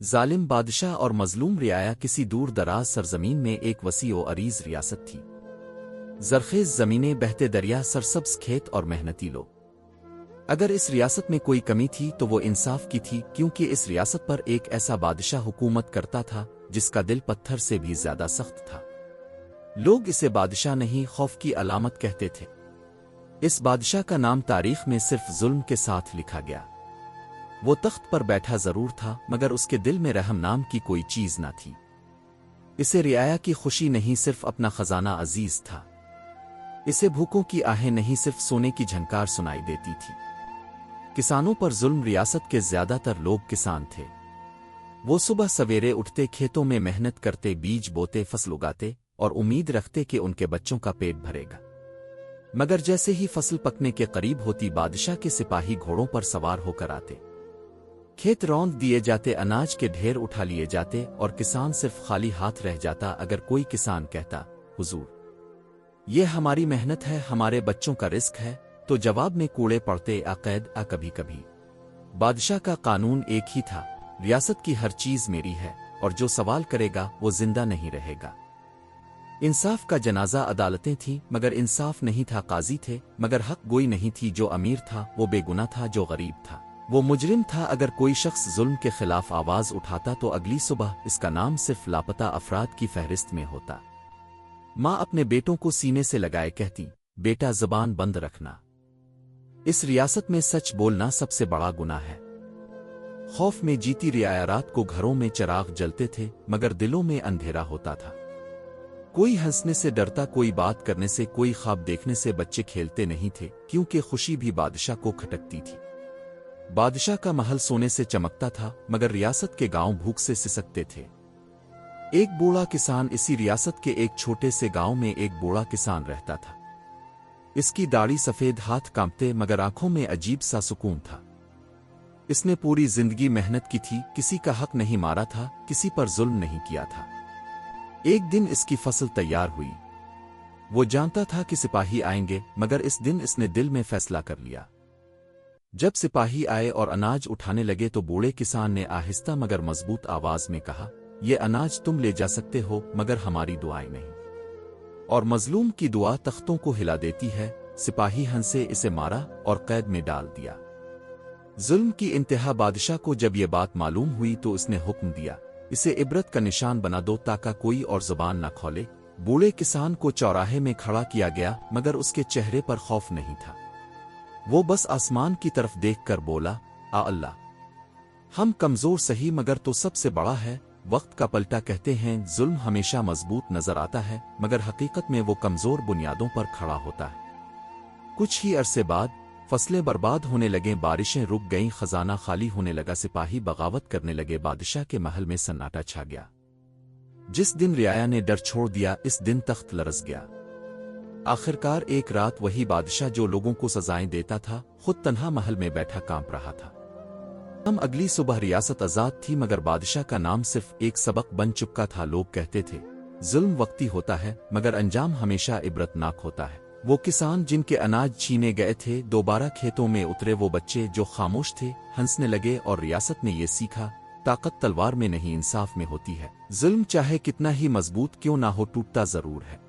ظالم بادشاہ اور مظلوم رعایا کسی دور دراز سرزمین میں ایک وسیع و عریض ریاست تھی۔ زرخیز زمینیں، بہتے دریا، سرسبز کھیت اور محنتی لوگ۔ اگر اس ریاست میں کوئی کمی تھی تو وہ انصاف کی تھی، کیونکہ اس ریاست پر ایک ایسا بادشاہ حکومت کرتا تھا جس کا دل پتھر سے بھی زیادہ سخت تھا۔ لوگ اسے بادشاہ نہیں، خوف کی علامت کہتے تھے۔ اس بادشاہ کا نام تاریخ میں صرف ظلم کے ساتھ لکھا گیا۔ وہ تخت پر بیٹھا ضرور تھا، مگر اس کے دل میں رحم نام کی کوئی چیز نہ تھی۔ اسے رعایا کی خوشی نہیں، صرف اپنا خزانہ عزیز تھا۔ اسے بھوکوں کی آہیں نہیں، صرف سونے کی جھنکار سنائی دیتی تھی۔ کسانوں پر ظلم۔ ریاست کے زیادہ تر لوگ کسان تھے۔ وہ صبح سویرے اٹھتے، کھیتوں میں محنت کرتے، بیج بوتے، فصل اگاتے اور امید رکھتے کہ ان کے بچوں کا پیٹ بھرے گا۔ مگر جیسے ہی فصل پکنے کے قریب ہوتی، بادشاہ کے سپاہی گھوڑوں پر سوار ہو کر آتے، کھیت روند دیے جاتے، اناج کے ڈھیر اٹھا لیے جاتے اور کسان صرف خالی ہاتھ رہ جاتا۔ اگر کوئی کسان کہتا، حضور، یہ ہماری محنت ہے، ہمارے بچوں کا رزق ہے، تو جواب میں کوڑے پڑتے، قید کبھی کبھی۔ بادشاہ کا قانون ایک ہی تھا، ریاست کی ہر چیز میری ہے، اور جو سوال کرے گا وہ زندہ نہیں رہے گا۔ انصاف کا جنازہ عدالتیں تھیں، مگر انصاف نہیں تھا۔ قاضی تھے، مگر حق گوئی نہیں تھی۔ جو امیر تھا وہ بے گناہ تھا، جو غریب تھا وہ مجرم تھا۔ اگر کوئی شخص ظلم کے خلاف آواز اٹھاتا تو اگلی صبح اس کا نام صرف لاپتہ افراد کی فہرست میں ہوتا۔ ماں اپنے بیٹوں کو سینے سے لگائے کہتی، بیٹا زبان بند رکھنا۔ اس ریاست میں سچ بولنا سب سے بڑا گناہ ہے۔ خوف میں جیتی رعایا، رات کو گھروں میں چراغ جلتے تھے، مگر دلوں میں اندھیرا ہوتا تھا۔ کوئی ہنسنے سے ڈرتا، کوئی بات کرنے سے، کوئی خواب دیکھنے سے۔ بچے کھیلتے نہیں تھے، کیونکہ خوشی بھی بادشاہ کو کھٹکتی تھی۔ بادشاہ کا محل سونے سے چمکتا تھا، مگر ریاست کے گاؤں بھوک سے سسکتے تھے۔ ایک بوڑھا کسان۔ اسی ریاست کے ایک چھوٹے سے گاؤں میں ایک بوڑھا کسان رہتا تھا۔ اس کی داڑھی سفید، ہاتھ کانپتے، مگر آنکھوں میں عجیب سا سکون تھا۔ اس نے پوری زندگی محنت کی تھی، کسی کا حق نہیں مارا تھا، کسی پر ظلم نہیں کیا تھا۔ ایک دن اس کی فصل تیار ہوئی۔ وہ جانتا تھا کہ سپاہی آئیں گے، مگر اس دن اس نے دل میں فیصلہ کر لیا۔ جب سپاہی آئے اور اناج اٹھانے لگے تو بوڑھے کسان نے آہستہ مگر مضبوط آواز میں کہا، یہ اناج تم لے جا سکتے ہو، مگر ہماری دعائیں نہیں۔ اور مظلوم کی دعا تختوں کو ہلا دیتی ہے۔ سپاہی ہنسے، اسے مارا اور قید میں ڈال دیا۔ ظلم کی انتہا۔ بادشاہ کو جب یہ بات معلوم ہوئی تو اس نے حکم دیا، اسے عبرت کا نشان بنا دو تاکہ کوئی اور زبان نہ کھولے۔ بوڑھے کسان کو چوراہے میں کھڑا کیا گیا، مگر اس کے چہرے پر خوف نہیں تھا۔ وہ بس آسمان کی طرف دیکھ کر بولا، اللہ، ہم کمزور سہی، مگر تو سب سے بڑا ہے۔ وقت کا پلٹا۔ کہتے ہیں ظلم ہمیشہ مضبوط نظر آتا ہے، مگر حقیقت میں وہ کمزور بنیادوں پر کھڑا ہوتا ہے۔ کچھ ہی عرصے بعد فصلیں برباد ہونے لگیں، بارشیں رک گئیں، خزانہ خالی ہونے لگا، سپاہی بغاوت کرنے لگے، بادشاہ کے محل میں سناٹا چھا گیا۔ جس دن رعایا نے ڈر چھوڑ دیا، اس دن تخت لرز گیا۔ آخرکار ایک رات وہی بادشاہ جو لوگوں کو سزائیں دیتا تھا، خود تنہا محل میں بیٹھا کانپ رہا تھا۔ اگلی صبح ریاست آزاد تھی، مگر بادشاہ کا نام صرف ایک سبق بن چکا تھا۔ لوگ کہتے تھے، ظلم وقتی ہوتا ہے، مگر انجام ہمیشہ عبرتناک ہوتا ہے۔ وہ کسان جن کے اناج چھینے گئے تھے دوبارہ کھیتوں میں اترے، وہ بچے جو خاموش تھے ہنسنے لگے، اور ریاست نے یہ سیکھا، طاقت تلوار میں نہیں، انصاف میں ہوتی ہے۔ ظلم چاہے کتنا ہی مضبوط کیوں نہ ہو، ٹوٹتا ضرور ہے۔